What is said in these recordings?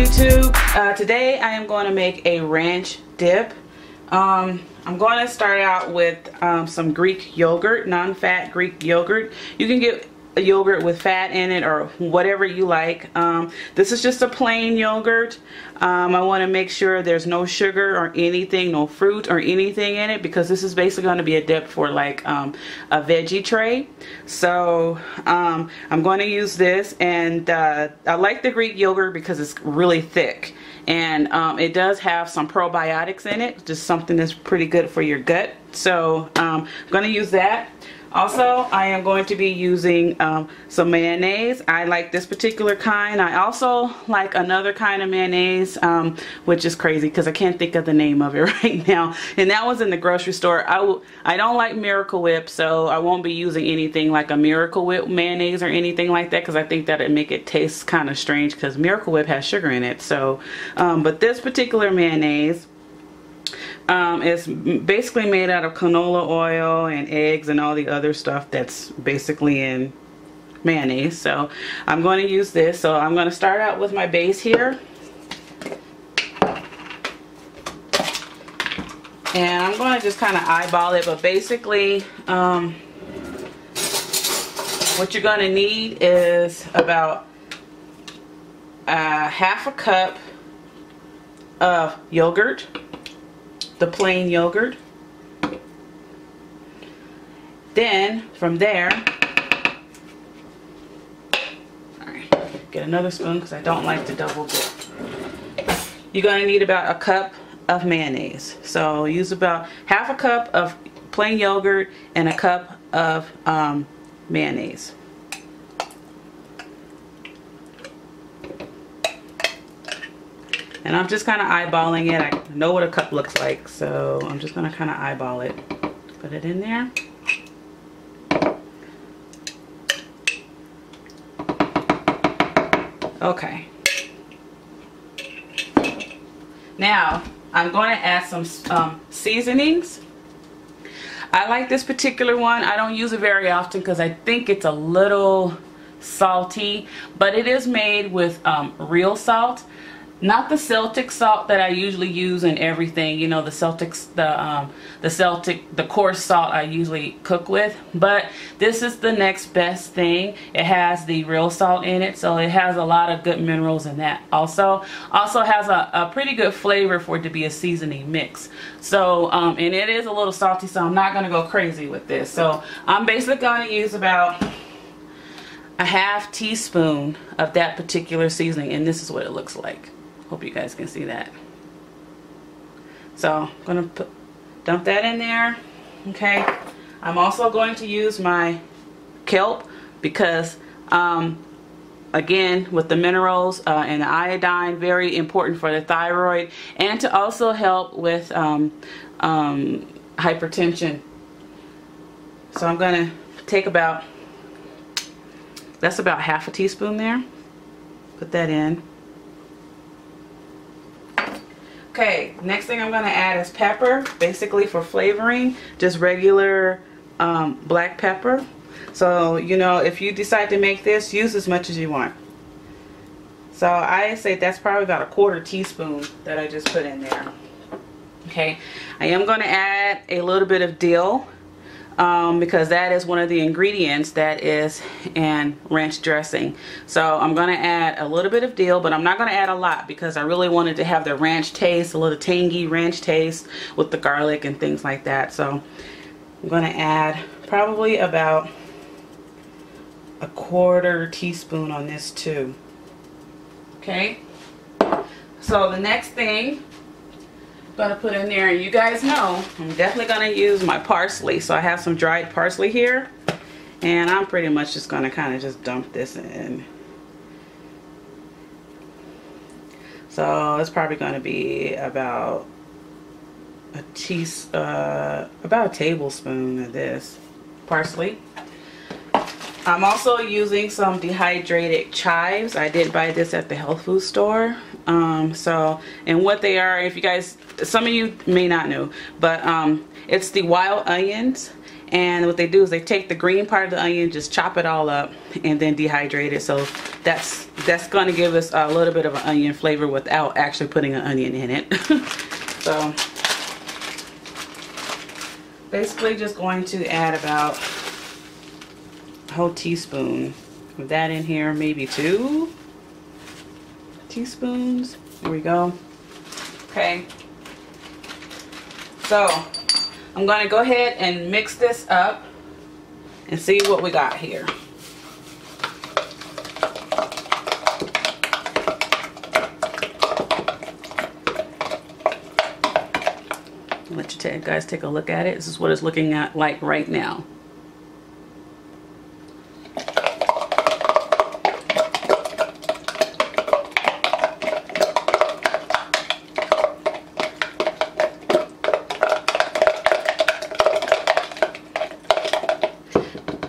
YouTube. Today I am going to make a ranch dip. I'm going to start out with some Greek yogurt, non-fat Greek yogurt. You can get a yogurt with fat in it or whatever you like. This is just a plain yogurt. I want to make sure there's no sugar or anything, no fruit or anything in it, because this is basically going to be a dip for like a veggie tray. So I'm going to use this, and I like the Greek yogurt because it's really thick, and it does have some probiotics in it, just something that's pretty good for your gut. So I'm going to use that. Also, I am going to be using some mayonnaise. I like this particular kind. I also like another kind of mayonnaise, which is crazy because I can't think of the name of it right now. And that was in the grocery store. I don't like Miracle Whip, so I won't be using anything like a Miracle Whip mayonnaise or anything like that, because I think that it'd make it taste kind of strange because Miracle Whip has sugar in it. So, but this particular mayonnaise, it's basically made out of canola oil and eggs and all the other stuff that's basically in mayonnaise. So I'm going to use this. So I'm going to start out with my base here, and I'm going to just kind of eyeball it. But basically what you're going to need is about half a cup of yogurt, the plain yogurt. Then from there, alright, get another spoon because I don't like to double dip. You're going to need about a cup of mayonnaise. So use about half a cup of plain yogurt and a cup of mayonnaise. And I'm just kind of eyeballing it. I know what a cup looks like, so I'm just going to kind of eyeball it. Put it in there. Okay. Now, I'm going to add some seasonings. I like this particular one. I don't use it very often because I think it's a little salty, but it is made with real salt. Not the Celtic salt that I usually use in everything, you know, the coarse salt I usually cook with. But this is the next best thing. It has the real salt in it, so it has a lot of good minerals in that. Also has a pretty good flavor for it to be a seasoning mix. So and it is a little salty, so I'm not going to go crazy with this. So I'm basically going to use about a half teaspoon of that particular seasoning, and this is what it looks like. Hope you guys can see that. So I'm going to dump that in there. Okay. I'm also going to use my kelp because again, with the minerals and the iodine, very important for the thyroid, and to also help with hypertension. So I'm going to take about, that's about half a teaspoon there. Put that in. Okay, next thing I'm going to add is pepper, basically for flavoring, just regular black pepper. So, you know, if you decide to make this, use as much as you want. So I say that's probably about a quarter teaspoon that I just put in there. Okay, I am going to add a little bit of dill because that is one of the ingredients that is in ranch dressing. So I'm going to add a little bit of dill, but I'm not going to add a lot because I really wanted to have the ranch taste, a little tangy ranch taste with the garlic and things like that. So I'm going to add probably about a quarter teaspoon on this too. Okay, so the next thing I'm gonna put in there, and you guys know I'm definitely gonna use my parsley. So I have some dried parsley here, and I'm pretty much just gonna kind of just dump this in. So it's probably gonna be about a tablespoon of this parsley. I'm also using some dehydrated chives. I did buy this at the health food store. And what they are, if you guys, some of you may not know, but it's the wild onions, And what they do is they take the green part of the onion, just chop it all up, and then dehydrate it. So that's going to give us a little bit of an onion flavor without actually putting an onion in it. So basically just going to add about a whole teaspoon of that in here, maybe 2 teaspoons. There we go. Okay. So I'm going to go ahead and mix this up and see what we got here. Let you guys take a look at it. This is what it's looking at like right now.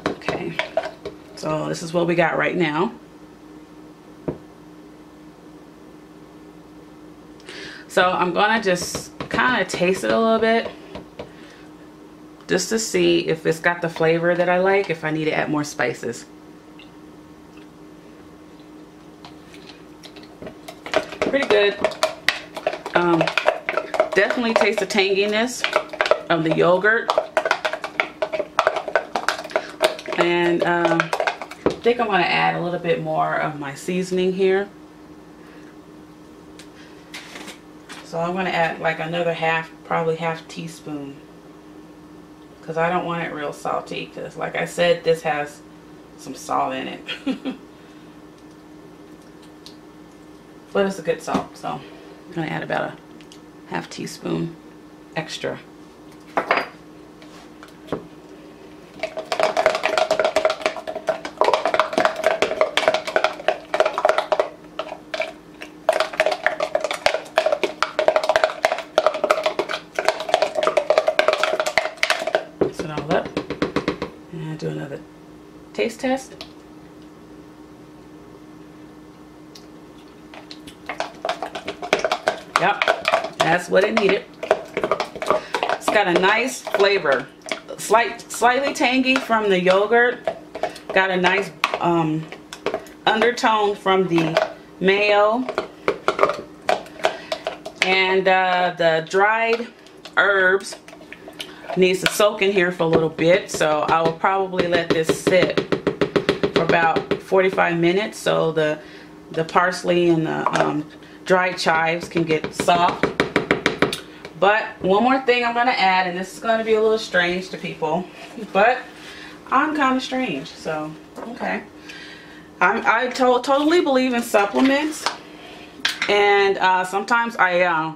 Okay, so this is what we got right now. So I'm gonna just kind of taste it a little bit just to see if it's got the flavor that I like, if I need to add more spices. Pretty good. Definitely taste the tanginess of the yogurt. And I think I'm going to add a little bit more of my seasoning here. So I'm going to add like another probably half teaspoon, because I don't want it real salty, because like I said, this has some salt in it. But it's a good salt, so I'm going to add about a half teaspoon extra. Do another taste test. Yep, that's what it needed. It's got a nice flavor, slightly tangy from the yogurt. Got a nice undertone from the mayo, and the dried herbs needs to soak in here for a little bit, so I will probably let this sit for about 45 minutes so the parsley and the dried chives can get soft. But one more thing I'm going to add, and this is going to be a little strange to people, but I'm kind of strange, so okay. I totally believe in supplements, and sometimes I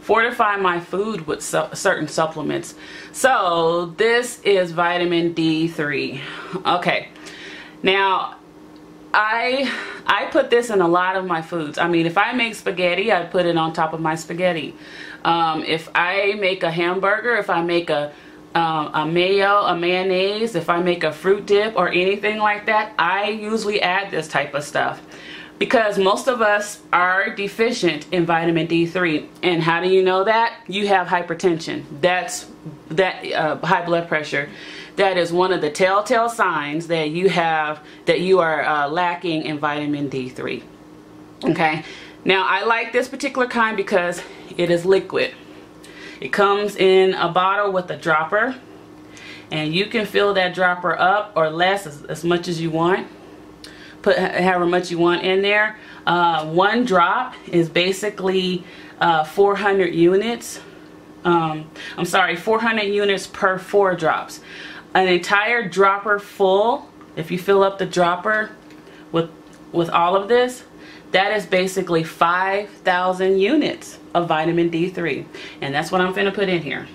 fortify my food with certain supplements. So this is vitamin D3. Okay, now I put this in a lot of my foods. I mean, if I make spaghetti, I put it on top of my spaghetti. If I make a hamburger, if I make a mayo, a mayonnaise, if I make a fruit dip or anything like that, I usually add this type of stuff. Because most of us are deficient in vitamin D3. And how do you know that? You have hypertension. That's high blood pressure. That is one of the telltale signs that you are lacking in vitamin D3. Okay. Now I like this particular kind because it is liquid. It comes in a bottle with a dropper, and you can fill that dropper up or less as much as you want. Put however much you want in there. One drop is basically 400 units. I'm sorry, 400 units per 4 drops. An entire dropper full, if you fill up the dropper with all of this, that is basically 5,000 units of vitamin D3. And that's what I'm finna put in here.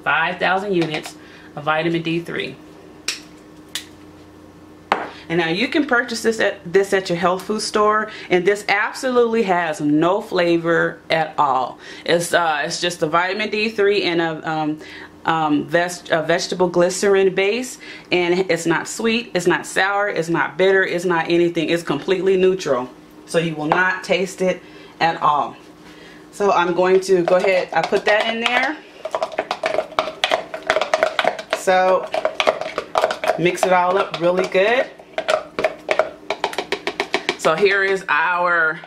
5,000 units of vitamin D3. And now you can purchase this at your health food store, and this absolutely has no flavor at all. It's just a vitamin D3 and a vegetable glycerin base, and it's not sweet, it's not sour, it's not bitter, it's not anything. It's completely neutral, so you will not taste it at all. So I'm going to go ahead, I put that in there. So mix it all up really good. So here is our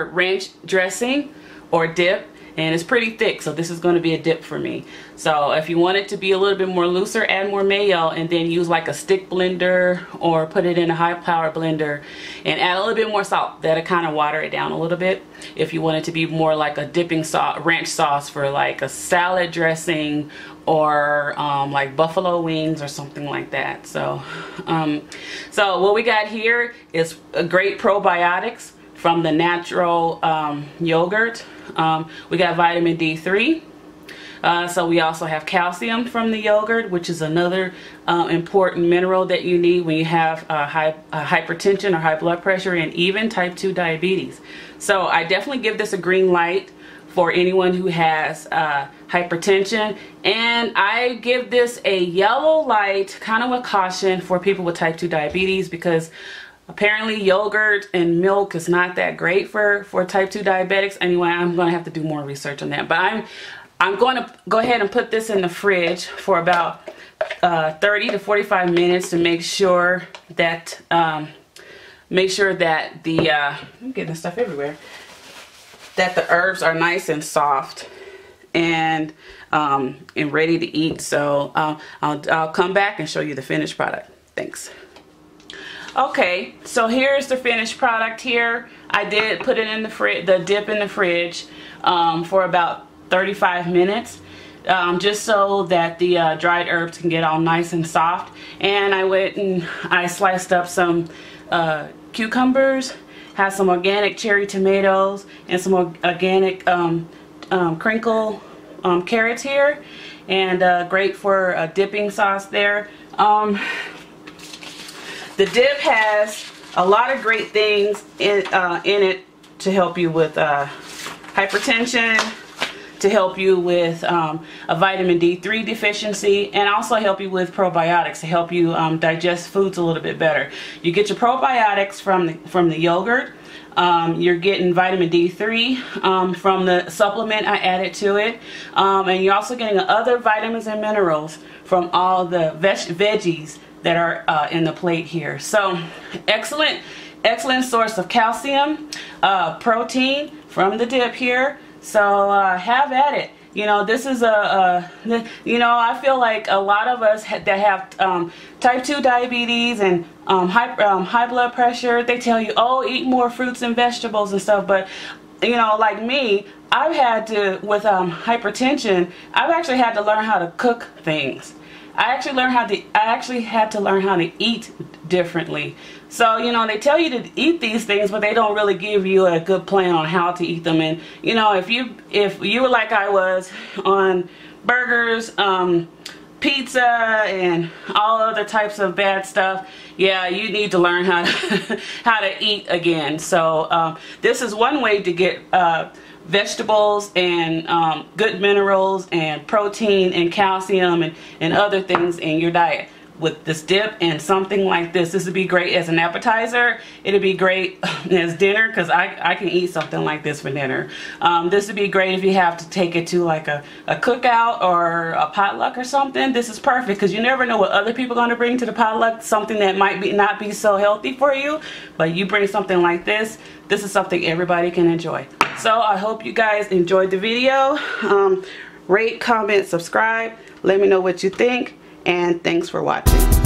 ranch dressing or dip, and it's pretty thick, so this is going to be a dip for me. So if you want it to be a little bit more looser, add more mayo and then use like a stick blender or put it in a high power blender and add a little bit more salt. That'll kind of water it down a little bit. If you want it to be more like a dipping sauce, ranch sauce for like a salad dressing or like buffalo wings or something like that. So what we got here is a great probiotics from the natural yogurt. We got vitamin D3. So we also have calcium from the yogurt, which is another important mineral that you need when you have hypertension or high blood pressure and even type 2 diabetes. So I definitely give this a green light for anyone who has hypertension, and I give this a yellow light, kind of with caution, for people with type 2 diabetes, because apparently yogurt and milk is not that great for type 2 diabetics. Anyway, I'm going to have to do more research on that. But I'm going to go ahead and put this in the fridge for about 30 to 45 minutes to make sure that I'm getting this stuff everywhere, that the herbs are nice and soft and ready to eat. So I'll come back and show you the finished product. Thanks. Okay, so here's the finished product here. I did put it in the dip in the fridge for about 35 minutes, just so that the dried herbs can get all nice and soft. And I went and I sliced up some cucumbers, had some organic cherry tomatoes, and some organic crinkle carrots here, and great for a dipping sauce there. The dip has a lot of great things in it to help you with hypertension, to help you with a vitamin D3 deficiency, and also help you with probiotics to help you digest foods a little bit better. You get your probiotics from the yogurt. You're getting vitamin D3 from the supplement I added to it, and you're also getting other vitamins and minerals from all the veggies that are in the plate here. So excellent source of calcium, protein from the dip here. So have at it. You know, this is I feel like a lot of us that have type 2 diabetes and high blood pressure, they tell you, oh, eat more fruits and vegetables and stuff. But you know, like me, I've had to, with hypertension, I've actually had to learn how to cook things. I actually had to learn how to eat differently. So, you know, they tell you to eat these things, but they don't really give you a good plan on how to eat them. And, you know, if you were like I was on burgers, pizza, and all other types of bad stuff, yeah, you need to learn how to eat again. So this is one way to get vegetables and good minerals and protein and calcium and other things in your diet. With this dip and something like this would be great as an appetizer. It'd be great as dinner, because I can eat something like this for dinner. This would be great if you have to take it to like a cookout or a potluck or something. This is perfect, because you never know what other people are going to bring to the potluck, something that might not be so healthy for you, but you bring something like this. This is something everybody can enjoy. So I hope you guys enjoyed the video. Rate, comment, subscribe. Let me know what you think, and thanks for watching.